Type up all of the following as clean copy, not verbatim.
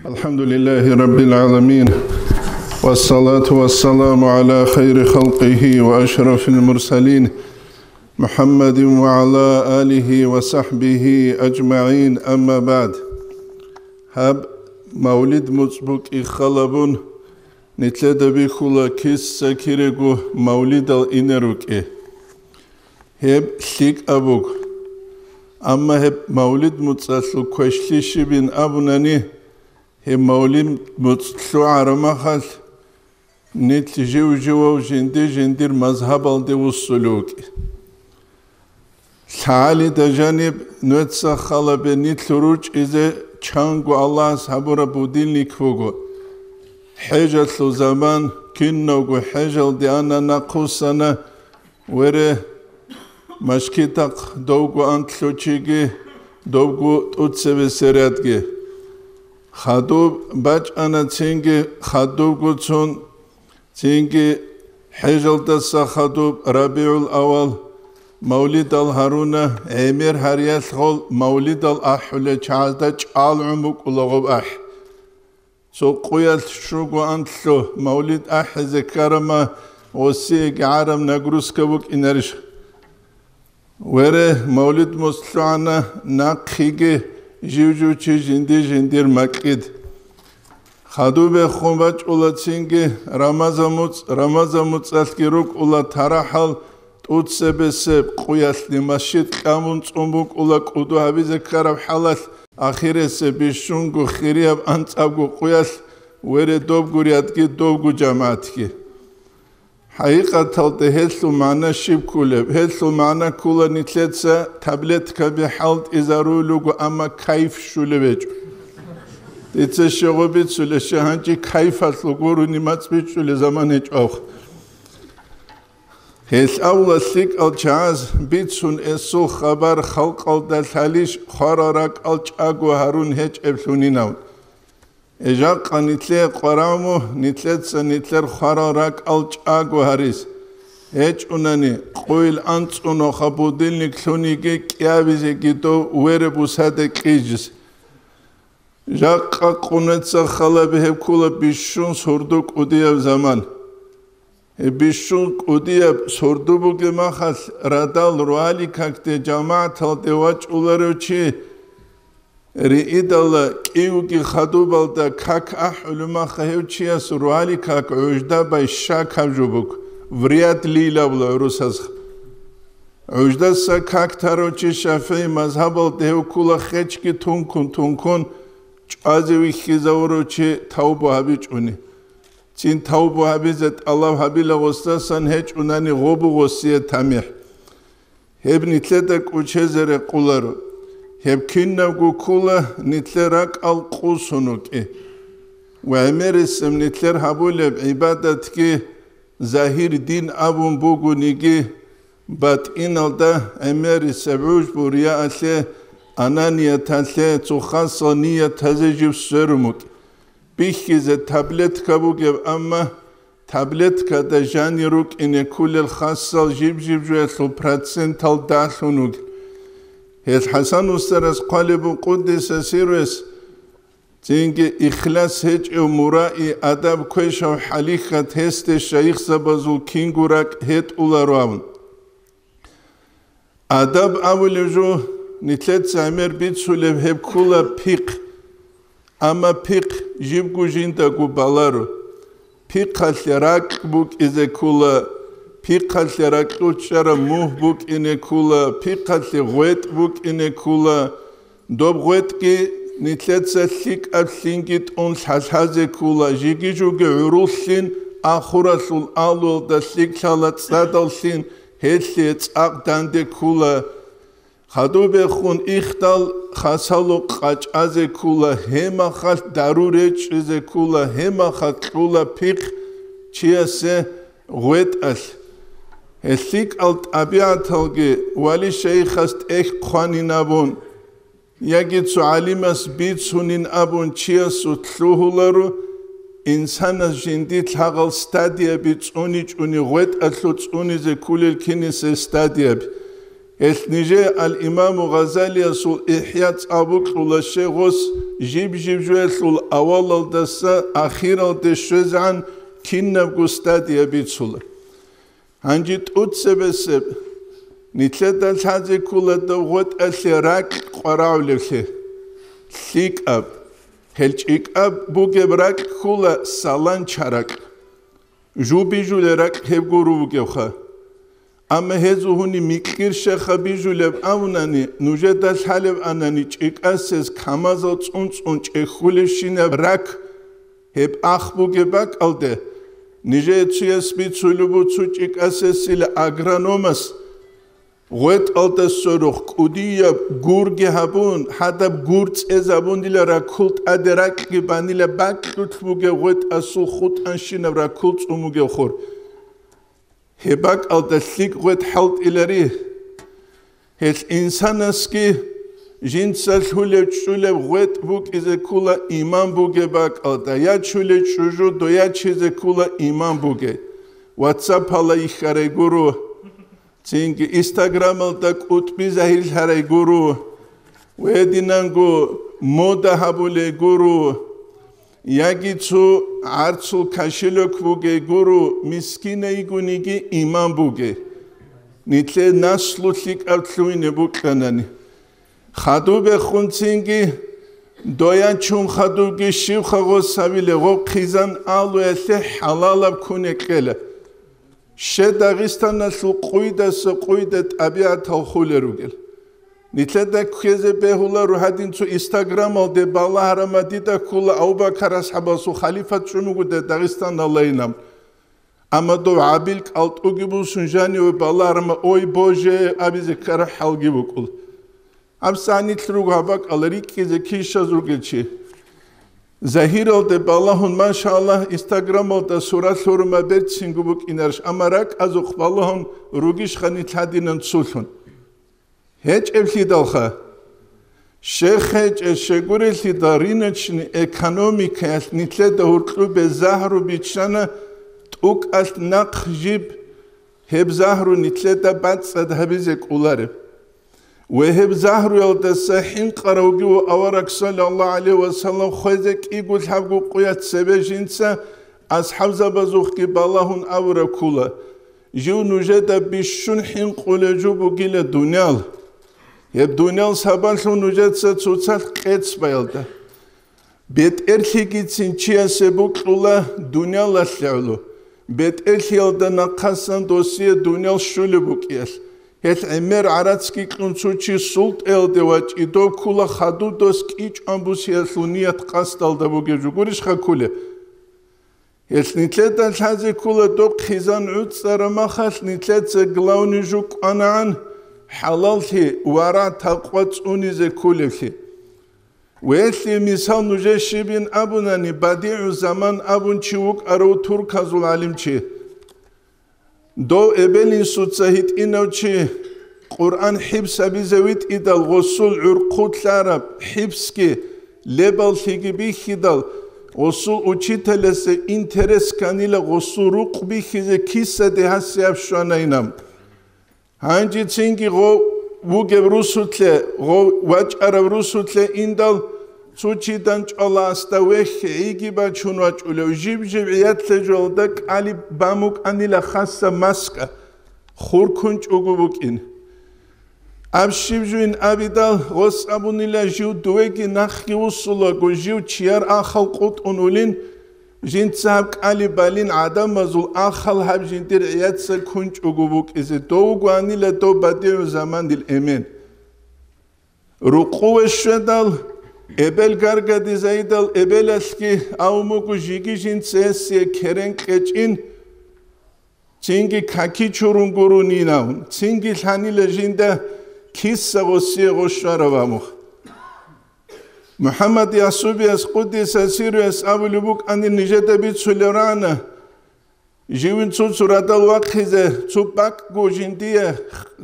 الحمد لله رب العالمين والصلاة والسلام على خير خلقه وأشرف المرسلين محمد وعلى آله وصحبه أجمعين أما بعد هب مولد مصبوك إخلابون نتلد بكل كيس سكيرجو مولد الإنروك هب شيك أبوك أما هب مولد متصل كوشليش بن أبناني هم مولد متصل عرمخل نتل جو جندير مذهب الدوسلوك سالي دجانب نتسا خلاب نتل روج إذا چانگو الله صبر بودينك فوقو حجة زمان كنوغو حجة ديانا نقوسنا وره مشكتاق دوغو انتلوچيگي دوغو تутسبه سرادگي خادوب باج انا تينگي خادوغو چون تينگي حجة دسا خادوب ربيع الأول مولد الهارونة امير هريال خول مولد الأحولة چازدا چال عموك ولغب أح سو قويل شوغو انتلو مولد أح ذكرما وسيق عرم نقروس كبوك إنرش وره مولد مسلوانا ناقخيگي جيوجو چي جندير مكيد خادوبه خونباچ اولا چينگي رمازاموت سالكيروك اولا تراحل تутسبسب قويل لمشيد كامون صمبوك اولا قدو هبيزه كرب حالت آخرسه بيشونگو خيرياب انتابگو قويل وره دوبگو ريادگي دوبگو جماعتگي حقيقة هلو معنا شيب كولب هلو معنا كولا نتلتسا تابلت كبحالت إزارو لغو أما كيف شولبج ديتسا شغو بيتسو لشهانجي كيف هتلغورو نماتس بيتسو لزمانيج أوخ هل أولا سيك الجاز بيتسون إسو خبر خلق الدالتاليش خراراك الجاغو هارون هج إبثونيناون إجاق نتلي قرامو نتلتسا نتلر خراراك الجاغو هاريس هج أناني قويل أنت أنو خبوديلنك ثونيكي كيابيزي كيتو ويربو سادك إيجز جاق قونتسا خلابه كولا بيشون سردوك أدياب زمان بيشون أدياب سردوبو كماخس رادال روالي كاكتي جامعة تلتواج أولاروچي رئيدالا كيوكي خدوبالدا كاك أحلما خيوچياس روالي كاك عجدا باي شاك هبجوبوك وريات ليلا بلا روساز عجدا سا كاك تاروچي شافعي مذهبال دهو كولا خيچكي تونكون چازوي خيزاوروچي تاوبو هبيچوني چين تاوبو هبيزت الله هبيلا غستاسان هيچ اوناني غوبو غسيه تاميح هب نتلدك وچزره قولارو هب كينناغو كولا نتلراك القوسونوك وعمر اسم نتلر هبولب عبادتكي ظاهر دين أبون بوغو نيجي بات إنالدا عمر سبعوش بوريا أسي أنانية تاسي تخاصة نية تزجيب سرموك بيخيز تابلت كابوغيب أما تابلت كادا جاني روك إني كل الخاصة جيب جوية سوبراتسنتال داخلونوك هيز حسن استرس قالبو قدس سيروس تينجي إخلاص هج او مرائي أدب كويش او حليخة هست الشيخ سبازو كينغوراك هيت أولاروان أدب أول جو نتلت سامر بيتسو لبهب كولا بيق أما بيق جيبكو جينتاكو بالارو بيق خالراك بوك إذا كولا بيق خالراك لوچارا موه بوك إنه كولا بيق خالر غويت بوك إنه كولا دوب غويت كي نتلتسا ثيك أبسلينجيت أنس حسازي كولا جيجي جوغي عروسين آخوراسول آلول دا ثيك شالات سادالسين هيتليت أقداندي كولا خدوبه خون إختال خاسالو قاچازي كولا هما خال داروريچ إزي كولا هما خال كولا بيق چياسي غويت أس هثيك ألت أبيعتالغي والي شيخست إخ قواني نابون يجدسو عليمس بيتسونين أبون چياسو تلوهولارو إنسانس جندي تلاغل ستاديا بيتسوني چوني غويت أتلو تسوني زي كولي الكينيس ستاديا نيجي الإمام غزالي سول إحياء أبوك ولا شيخوس جيب جوال سول أول الدسا أخير الدشوز عن كنا بقستاد يبيت سول هنجيت أتسبسب نتلت الحاجة كلها دوغت أسيراك قراو لكي سيك أب هلچيك أب بوغبراك كلها سالان چارك جو بيجولراك هبغورو بوغيوخا أما هزو هوني ميكير شخا بيجولب أوناني نوجد الحالب أناني چيك أسيس كامازو تونچ إخولشينة راك هب أخ بوغباك ألده نيجي تسيس بيتسولوبو چيك أسيس إلى أغرانومس غوت ألده سروخ كودية غورغي هابون حدب غورتس إزابون ديلا راكولت أدراك جبانيلا باك لطفوغي غوت أسول خوت أنشينة راكولت أموغي خور هباك ألده سيك غوت حلت إلاري هس إنسانسكي جنسال هولي تشولي غوت بوك إذا كولا إيمان بوغي باك ألده يا تشولي تشوجو دو يا تشيزي كولا إيمان بوغي واتساب هلا يخاري غورو تينك إنستغرام الدك أتبي زهير هراي غورو ويدينانغو مودا هابولي غورو ياغيتسو عرسو كاشيلوك بوغي غورو مسكينة يغونيغي إيمان بوغي نتلي ناسلو تليك أبتلوين بوكاناني خادو بخون تينكي دويان چون خادوغي شيو خاغو سابيلي غو قيزان آلو يسي حلالة بكوني كيلا شداغستان سو قويدة أبيات هالخولة روغل نتلدا كيزة بهولا روحادين سو إنستغرام أو بالا هرمادي دا كولا أو بكر أصحابا سو خليفة شنو دا داغستان الله ينام أما دو عابيلك ألت أجيبو سنجاني وبالا هرما أوي بوجه أبي ذكر حلقيبو كل أبساني تلوغ هباك ألريك كيزة كيشا زوغلشي زهير الده باللهون ما شاء الله إنستغرام الده سورة سورما بيت سينغوبوك إنرش أمراك أزوخ باللهون روغيش خاني تحدينن تسولون هيج إبلي دالخا شيخ هيج الشيغور إلي دارينتشني إيكانوميك نتلي دهورتلو بزهرو بيتشانا تقوك ألت ناق جيب هب زهرو نتلي دا بات سادهبيزيك أولارب وهب زهر يلد سحين قروجي وأورك صلى الله عليه وسلم خذك يقول حبوا قيات سبجينسا أصحاب زبزوخ كبالهن أورا كولا جو نجد بشون حين قول جوبو جيل دونيال يب دونيال سبالشون نجد ستوتال قيتس بايلدا بيت إرثي جيتسين چيا سبوك قولا دونيال أسلعلو بيت إرثي يلد نقاسن دوسية دونيال شولي بوكيال هل عمر عراتسكي كنتوچي سولت الدواج إدو كولا خادو دوس كيچ أمبوسي أسلونيات قاستال دابوغي جوغوريش خاكولي هل نتلت الحازي كولا دو خيزان عود سارماخال نتلت زغلاوني جوك أنعان حلالتي ورا تقوات أونيزي كوليفلي ويثلي مثال نجاشي بين أبوناني بديع زمان أبون چيوك أرو توركازو العلمچي دو إبلين سوتساهيت إنوشي قرآن حبس أبيزويت إدال غسول عرقوت العرب حبسكي لبال ثيقي بيخي دال غسول أوشيتالس إنترس كانيلا غسول رق بيخي زي كيسا دي هاسي أفشوانا إنام هانجي تسينجي غو وغب روسوتلي غو واج عرب روسوتلي إندال سوچي دانچ الله استويخ عيقي باچون واج أولو جيب عيات لجولدك علي باموك أني لخاصة ماسكة خور كنش أغوبوك إن أبشيب جوين أبيدال غص أبوني لجيو دويقي نخي وصولا غو جيو چيار آخل قوت أنولين جين تسابك علي بالين عدم مزول آخل هاب جين دير عيات سا كنش أغوبوك إذا دوغو أني لدو بديو زمان دل إمين رقوة الشدال إبل غارغا دي زايدال إبل أسكي أوموكو جيجي جين سيسي كرن كيچين تينجي كاكي چورون غورو نيناون تينجي لاني لجيندا كيس سغوسي غوشوارا واموخ محمد ياسوبي أس قدس أسيرو أس أولوبوك أني نجد بيت سولرانا جيوين تسو سورادال واقخيزة تسو باك غو جيندية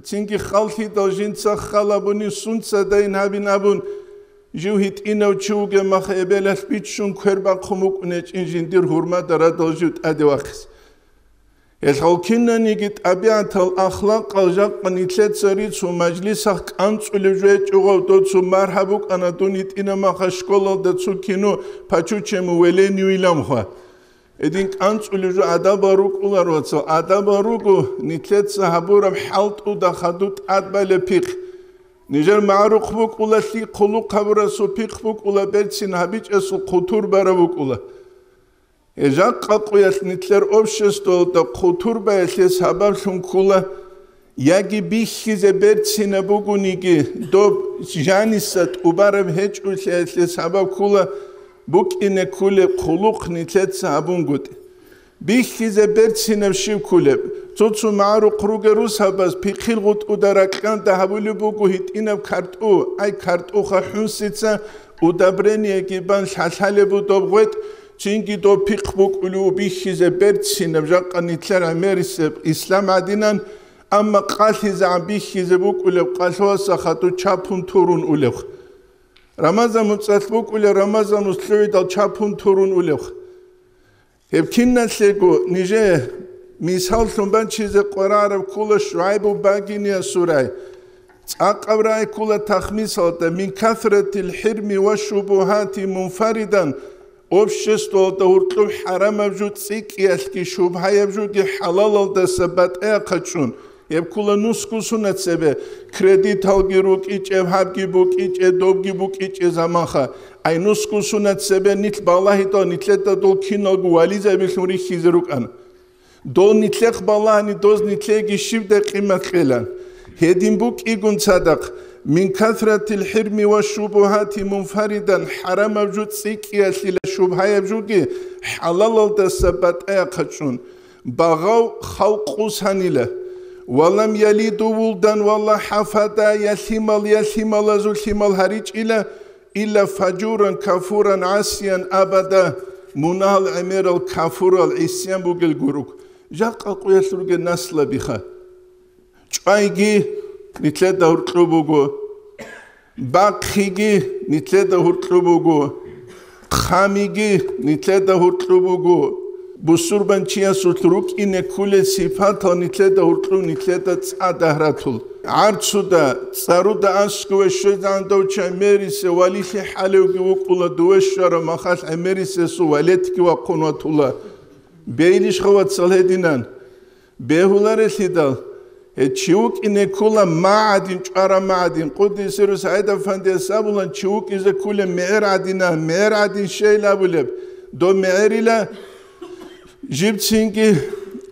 تينجي خالتي دال جينسا خالابوني سونسا داين هابين أبون جو هيت إنو تشوغة مخ إبالة بيتشون كربا قموك ونج إنجين دير هرما دارا دال جوت أدي واقخيز الخوكنا نيجت أبيعت الأخلاق الجاق نتلت سريت سو مجلسك أنت لجوت جوات سو مرحبك أنا دونيت إنما خشكول دتسو كينو بتشوشم ولين يلامها إدين أنت لجو أدباروك ولا روتسو أدباروكو نتلت سحبورم حلت ودخدوت أدبل بيخ نجار معروق بوك ولا لي قلوق خبر سو بيخ بوك ولا بيتسين هبيج أسو قطور برابوك ولا إجاق قويت نتلر أوبشستول دا قطور بايتلي سحبار شنكولا ياجي بيخي زبرتسين بوكو نيجي دوب جانيسات وبارب هج وتلي سحبار كولا بوك إن كل قلوق نتلت سحبون قد بيخي زبرتسين بشيب كولب توتسو معروق روغروس هباز بيخيل غد وداركان دا هبولي بوكو هيت إنب كارتو أي كارتو خحون سيتسا ودابريني يجيبان شحالي بو دوب غد چینگی دو پیق بوک اولو بیخیز برد سینب جاقا نیتلر عمیرس اسلام عدینان اما قالحیز عم بیخیز بوک اولو قالحواسا خطو چاپون تورون اولو رمضان متصل بوک اولو رمضان مصلوی دال چاپون تورون اولو هب کنن سیگو نیجه مثال سنبان چیز قرارب کولا شعیب و باگینی سورای اقبرای کولا تخمیس هاتا من کثرت الحرم و شبهات منفردن общество دورتلو حرام بجود سيك يالكي شبهة يبجود حلال دا سبات اقچون يبكولا نسكو سنت سبه كريديت هالجيروك إيش هابجي بوك إيش دوبجي بوك إيش زمانخا أي نسكو سنت سبه نيت بالله دا نيتلتا دول كينال جوالي زبيل نوري خيزروك أنا دول نيتلق بالله ني دوز نيتلقي شيب دا قيمة خيلان هيدين بوك إيقون صدق من كثرة الحرم والشبهات منفردا حرام بجود سيكي أسلي شبهة يبجوكي حلال دا سبات اقچون بغاو خلقوس هنيله ولم يليدو ولدان والله حفدا يثمل زو ثمل هريج إلا فجورا كفورا عاسيا أبدا منال عمير الكفور العسيان بوغل غروك جاق قوية سرق نسل بخا چايجي نتلد هرطلبوغو باقخيجي نتلد هرطلبوغو خاميجي نتلد هرطلبوغو بسوربان چيا سوتروك إن كل صفات نتلد هرطلو نتلد تصادهراتول عرضودا صارودا أسكو الشيطان دوچ أميريس وليسي حالوغي وقولا دوشار مخاص أميريس سو وليتكي وقنواتولا بيليش خوات صالحدينان بيهولار سيدال تشوك إن كل معدن شارع معدن قدي سيرو سعيد فندي سابولان تشوك إذا كل معدن شيء لا بلب دو معرلا جبت سينكي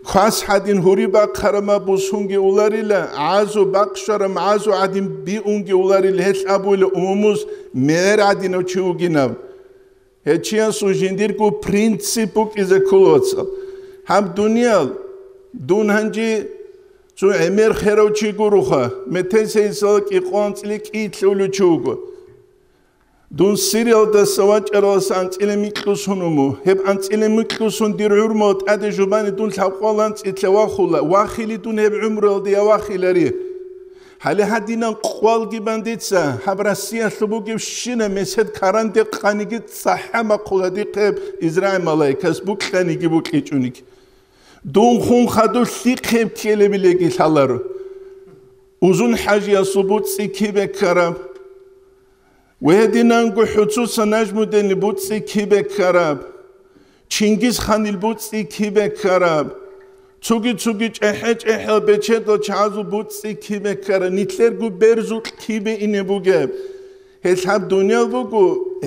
خاص حدين هوريبا خرما بوسونجي أولاريلا عازو باقشرم عازو عدين بيونجي أولاريلا هش أبول أموموس معدن وتشوكينا هتشيان سوجنديركو برينسيبوك إذا كلوتسال هم دنيا دون هنجي سو عمر خيرو چيگوروخا متسي سالك يقونتلك يتلولو چوگو دون سيريال دا سواج اراس انتيلي ميكلوسونومو هب انتيلي ميكلوسون دير عرموت ادي جوباني دون تلقوالانت اتلواخولا واخيلي دون هب عمرو دي واخيلاري حالي حدينا قوال جبانديتسا حبراسيا ثبوغي شينا مسد كاران دي قانيگي صحة مقولا دي قيب إزراء ملايكاس بوك قانيگي بوك ايچونيك دون خون خدو سيقيب كيلي بلغي سالارو uzun حاجة صبوت سيكي بكراب وهدينا نقول حصوصا نجمو دين البوت سيكي بكراب چنگيز خان البوت سيكي بكراب توگي احج احل بچه دو چازو بوت سيكي بكراب نتلر گو برزو كي بي إني بوغب حساب دنيا بوغو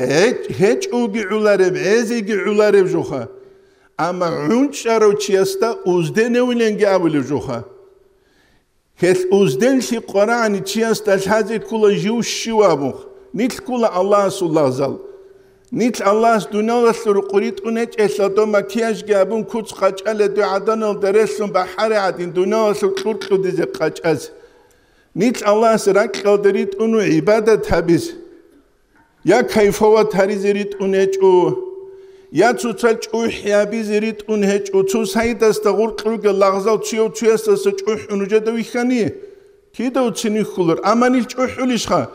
هج اوغي علارب عزيگي علارب جوخا اما عون شارو چيستا اوزدن اولنگي اولو جوخا هل اوزدن شي قرآن چيستا الحاجة كولا جوش شوابوخ نيت كولا الله سولاه زال نيت الله دنيا وصلو قريت اونج اسلادو مكياج جابون كوچ قاچال دو عدن الدرسون بحر عدين دنيا وصلو قرقو ديزي قاچاز نيت الله سراك قدريت اونو عبادة تابيز يا كيفوا تاريزريت اونج او يا تشوچ او حيابيزريت اونج او تو سايداس تغور قرق لغزاو تشيو تشيسس چو اونجا دويخاني كيدو تشني خولر امانيل چو حوليشخا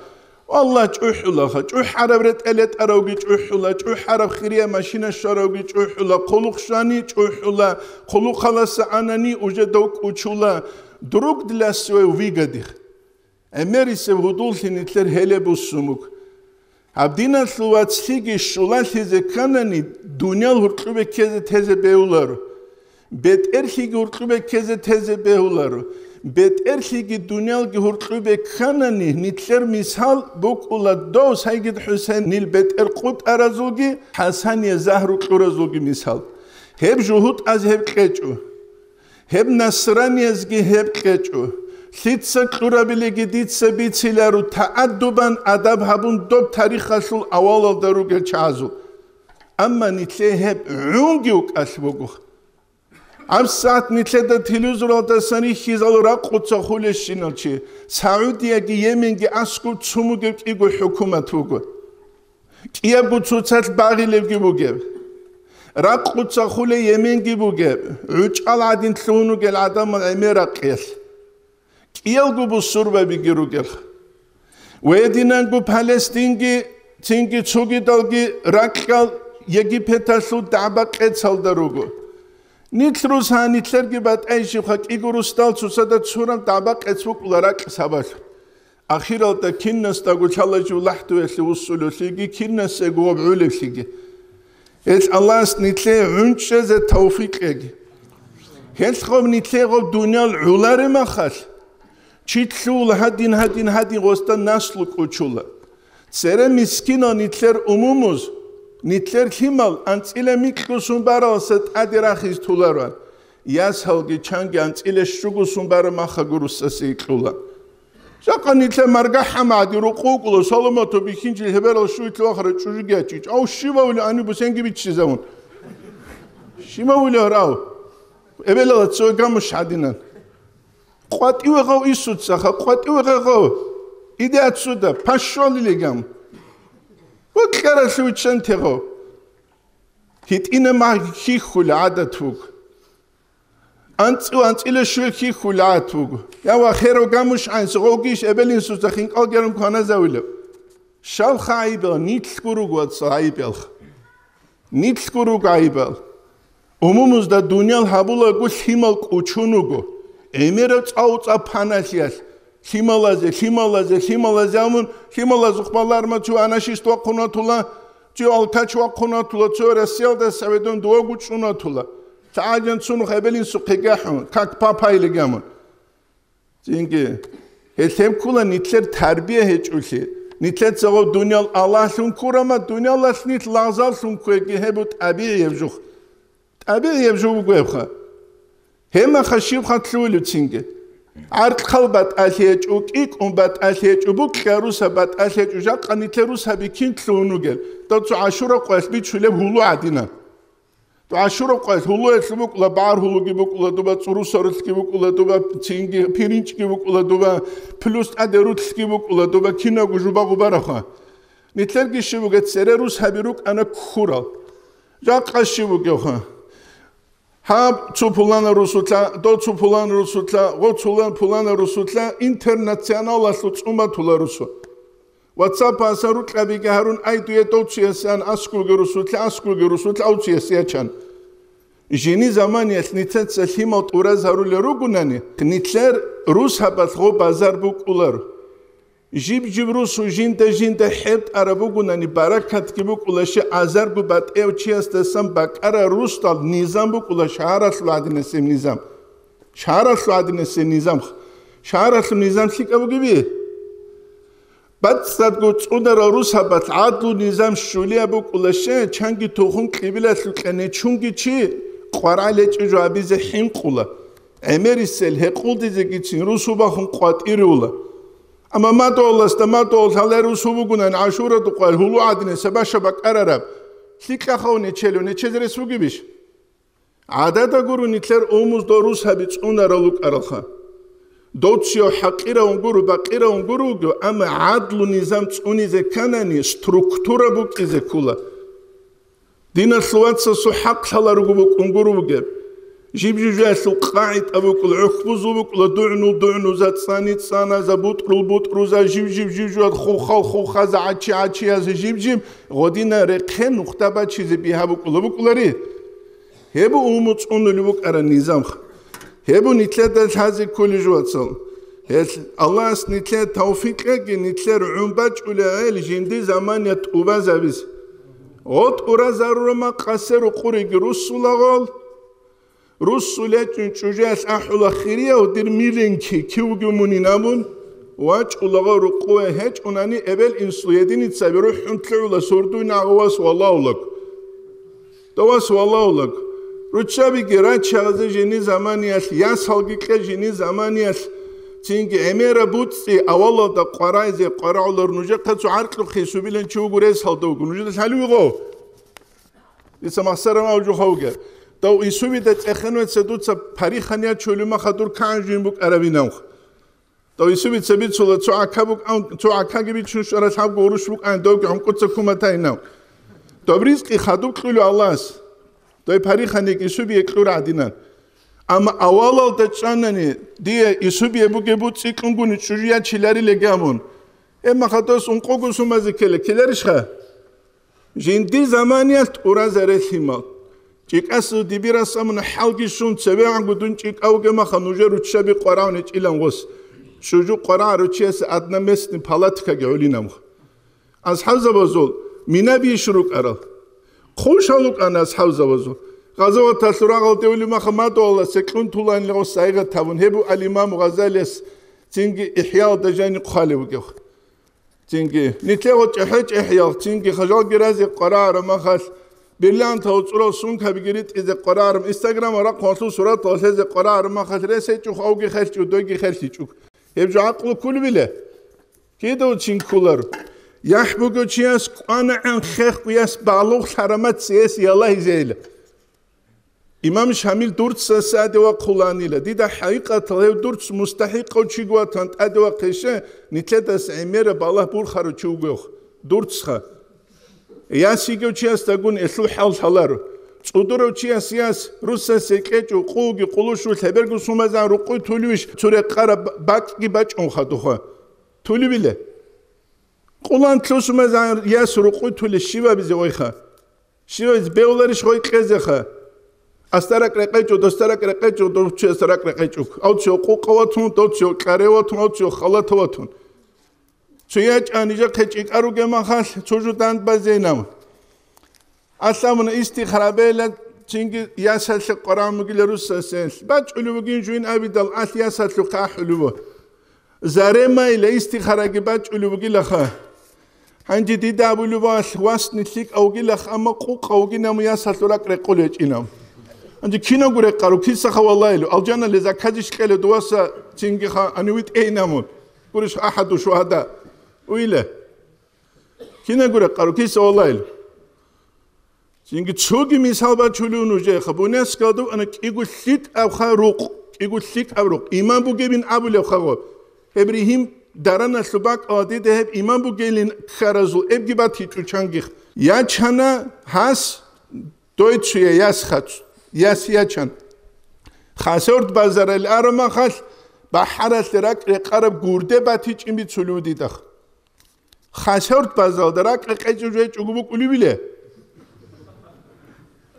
والله جوحلا خا جوحرب رتقلت أروجي جوحلا جوحرب خيريا ماشينا شروجي جوحلا خلق شاني جوحلا خلق خلاص عناني وجدوك وشلا دروك دلاسوي وفيجديخ أمريس وهدول نتلر هلبوس سموك عبدنا ثوات سيجي شلال هذا كانني دنيا الهرقبة كذا تهذا بيولارو بيت إرخي هرقبة كذا تهذا بيولارو بيت إرخي دنيا الهرقبة كانني نتلر مثال بوك ولا دوس هيجد حسين نيل بيت إرقود أرزوجي حسن يزهر أرزوجي مثال هب جهود از هب كجو هب نصراني ازجي هب كجو ثيتسا قرابلگی دیتسا بیتیلارو تعدبان ادب هبون دوب تاریخشول اول درو گرچازو اما نیتله هب عونگیوک اشبگو ام ساعت نیتله دا تلویزیون دا سانی خیزال را قطع خولش شینال چی سعودیه گی یمنگی اسکو چوموگی ایگو حکومت بگو کیا بوچوچت باقی لبگی بگو را قطع خول یمنگی بگو عجال عدین تلونو گل عدم الامیر قیل كيالجو بالصورة بيجروجل ويدينانجو فلسطينجي تينجي تشوجي دالجي راكال يجي بتاسو دعبك اتسال دروجو نيتروس هاني تلرجي بات أي شيء خاك إيجوروستال سوسادة سورم دعبك اتسوق لراك سباش أخيرا تا كنس تاقو تشالجو لحتو يسلي وصولو سيجي كنس يقوم بعولي سيجي إيش الله سنيتلي عنشة زي توفيق يجي هيش خوب نيتلي خوب دنيا العولار ما خاش چیتلول هدین غوستا نسل کوچولا سر مسکینا نیتلر عموموز نیتلر کیمال انتیله میکلوسون برا ست ادراخیز تولاران یاس هالگی چنگ انتیله شگوسون برا مخگروسا سیکلولا شاقا نیتلر مرگا حمادی رو قوقلو سالماتو بیخینجی هبرال شویتلو آخر چوجو گیچیچ او شیوا ولی انی بسنگی بیچ چیزاون شیما ولی هراو ابلا تسوی گامش حدینن قوات يوغو يسود سخا قوات يوغو إذا أتسودا باشول ليجام وكرا شو تشنتغو هيت إنا ما كيخول عادة فوق أنت إلى شو كيخول عادة فوق يا وخيرو جاموش عين سوقيش أبلين سوزخين أجرم كنا زاوله شال خايبل نيتسكورو قوات صايبل نيتسكورو خايبل عمومز دا دنيا الحبولا قول هيمال كوچونوغو Эмират ауца панасиас хималазе амун хималазу хмаларма чу анашиство қунатула чу алтачва қунатула чу рассиалда саведон дуагу чунатула таажан цуну хабелин суқигахун как папайлигамун зинги хесемкула нитлер тарбия хечуси нитлер цаго дунял аллахун курама дунялас нит лазалсун куеги хебут абиевжух гуевха هما خشيب خطلولو تينجي عرض خلبات أليج وكيك بات أليج وبوك كاروسا بات أليج وجاق أني تروسا بكين تلونو جل تو عاشورا قاس بيتشلب هلو عدينا تو عاشورا قاس هلو يسلبوك لا بار هلو جيبوك لا دوبا تروسا رسكيبوك لا دوبا تينجي بيرينش جيبوك لا دوبا بلوس أدروت سكيبوك لا دوبا كينا وجوبا غبارخا نتلقي شيبوك تسرروس هبيروك أنا كورا جاق أشيبوك يوخا هاب تشوفولان روسوتلا دو تشوفولان روسوتلا وتشولان بولان روسوتلا انترناسيونال اسوتسوما تولا روسو واتساب اساروت لابيغا هارون ايدو يتوتشيسان اسكول روسوتلا اوتشيسياچان جيني زمان يسنيتس سليموت اوراز هارول روغوناني نيتلر روس هابات غو بازار بوكولار جيب روسو جينتا حبت عربوغوناني باراكات كيبوكولاشي ازار بوبات اوتشيستسام باكارا روستال نظام بوكولاش شهرس لادنسم نظام شهرس نظام سيكابوغيبي بعد صدقو تودر روس هابات عدلو نظام شوليا بوكولاشي چانگي توخون قبيله سلقني چونگي چي قرالچ جوابيز حينقولا امريسل هقول ديزيكي روسو باخون قوات ايرولا أما ما تولست ما تولس هالرو سوبوغونان عاشورة تقال هلو عدنا سباشبك أررب سيكا خوني تشيلو نتشزر سوغي بيش عادة غورو نتلر أوموز دوروس هابيتش أونارالوك أرالخا دوتشيو حقيرا ونغورو باقيرا ونغورو أما عدلو نظام تسوني زي كاناني ستركتورا بوك إزي كولا دينا سلواتسا سو حق هالرغو بوك ونغورو بوك جيب جوجاس القاعد أبوك العكبوز أبوك لدعنو زاد صانا زبوط زا جيب جوجات خوخا زا عشي جيب غدينا رقين نختبا چيزي بيها بوك لري هبو أموت لبوك أرى النظام هبو نتلاد الحازي كل جواتصل الله اس نتلاد توفيقك نتلاد عمباج أولئي جندي زمان يتقوبا زابيز غد أورا زارورما قاسر قوريك رسول رسولة جوجاس أحول خيرية ودير ميرينكي كيوغو مونينامون واج أولغا رقوة هج أناني أبل إنسليدين يتسابيرو حنطلعو لسوردوين أغواس والله لك دواس والله لك رتشابي جرات شغزة جيني زمانياس ياس هلقيقة جيني زمانياس تينجي أميرا بوتسي أولا دا قراء زي قراء لرنوجة قدسو عارقلو خيسو بيلن چوغو ريس هلدوغو نوجة دا سالوي غو إسا مخسر موجو خوغة دو إسوبي دا تأخنوات سدوتسا پاريخانيا چولوما خدور كان جين بوك عربي نوخ دو إسوبي تسبيت سولا تو عكا بوك تو عكا جبيت شوش أرسحاب غوروش بوك عن دوك عم قدسا كومتاي نو دو بريزقي خدوك قلو اللهس دو پاريخانيك إسوبي يكلور عدينان أما أولا تجانني دي إسوبي بوكي بوت سيكونغوني چوجيا چيلاري لگامون إما خطوس انقوغو سومازي كلارش خا جين دي زمانيات أورازا رثيمال چيك أسو دي بيراسامون حالكي شون تسبيعان قدون چيك أوغي ما خنوجة روچابي قراوني چيلان غوس شوجو قرا روچيس أدنا مسني پالاتكا جولينام از حوزة بزول مينا بيشروك أرال خوشالوك أنا از حوزة بزول غزوة تسراغ الدولي ما خماتو الله سكون طولان لغو سايغة تابون هبو الإمام غزاليس تنجي إحياء دجاني قخالي وكيخ تنجي نتلغو تحيج إحياء تنجي خجال جرازي قرار ما خاص بلان توصلو سونكا بگيريت إذا قرارم إنستغرام ورا قوانسو سورة توصل قرار ما خاص رسي چوخ أوغي خلچو دوغي خلچي چوخ هبجو عقلو كل بله كيدو تنكولر يحبوغو چياس قانا عن خيخ وياس بالوخ حرمت سياسي الله زيله إمام شامل دورتس سادة وقلانيلا ديدا حقيقة له دورتس مستحق وشيغوا تنت أدوا قشة نتلتس عمير بالله بورخارو شوغوخ دورتس خا ياسيجو تشياس تقول إسلو حال حلارو صدرو تشياس ياس روسا سكيتو قوغي قلوشو تبرغو سومازان رقوي تولوش توري قرب باكي باج أنخاتوخا تولي بله قلان تلو سومازان ياس رقوي تولي شيوا بزيويخا شيوا بيولارش خوي قزيخا أسترك رقيتو دسترك رقيتو دوتشي أسترك رقيتو أو تشو قوقواتون دوتشو كاريواتون أو تشو خلطواتون تشياج أنيجا كتشيك أروجي ما خاص تشوجو داند بزينام أسلامون استخرابيلا تينجي ياسال القرآن مقيل روسا سنس باج علوبين جوين أبيدال أس ياسال قاح علوبه زارما إلى استخراجي باج علوبين لخا عندي ديدا علوباس واس نتليك أوجي لخ أما قوق أوجي نام ياسال لك رقولج إنام عندي كينا غوري قارو كيسا خا والله له الجنه لذا كاجش قال دواسا تينغي خا انويت اينامون غورش احد الشهداء ويله كينا غوري قارو كيسا والله له تينغي تشوغي مثال با چولونو جه خبونس كادو انا كيغو ليك او خروق كيغو ليك او روق ايمان بو گبين ابو له خو ابراهيم دارنا سباك عادي ده ايمان بو گلين خرزو ابگي با تيچو چانگي يا چانا هاس دويتشي ياس خاچ ياسياتشان خاسورت بازار الأرما خاص بحرس درك رقرب غورده باتيچ إمي تسولودي دخ خاسورت بازار درك رقيجو جيچ أقوبو كولي بيله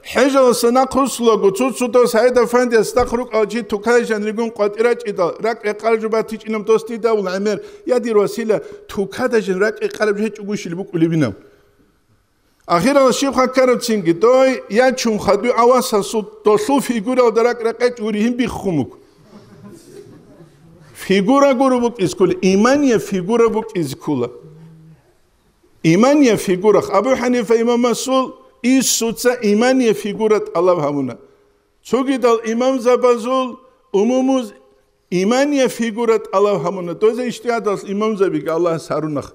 حجر سنا خسلو گوتسو تو سعيد أفندي استخرج أجي توكاجن ريجون قاتيراج إدا رك رقرب باتيچ إنم دوستي دا والعمر يدي وسيلة توكاجن رك رقرب جيچ أقوشي لبو كولي بينام أخيرا الشيخ كرم تينجي دوي ياتشون خدو عواسا دوسو فيغورا ودراك رقايت وريهم بيخوموك فيغورا غورو بوك إزكولا إيمانيا فيغورا بوك إزكولا إيمانيا فيغورا أبو حنيفة إمام مسؤول إيسوتسا إيمانيا فيغورا الله همونا سوغي دال إمام زبازول أموموز إيمانيا فيغورا الله همونا دوزا اشتياد إمام زبيك الله سارونخ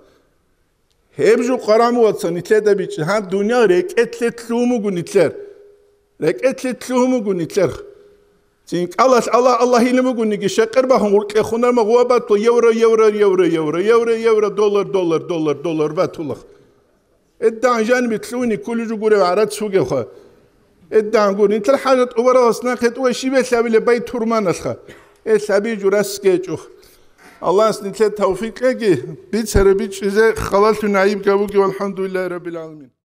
هبجو قرامو واتسا نتلر دا بيچ ها دنیا ركتل تلومو نتلر ركتل تلومو نتلر تينك الله يلمو نيجي شقر باهم ورك خونر ما غوابات يورو دولار باتولخ ادعى جانب تلوني كل جو غوري عرات سوق خو الدانقون انت الحاجة ورا أصناقت وشي بسابي لبي تورمان الخا سابي جراس كيجوخ الله سنتل التوفيق لك بيت سر بيت إذا خلالت نعيب قابوك والحمد لله رب العالمين.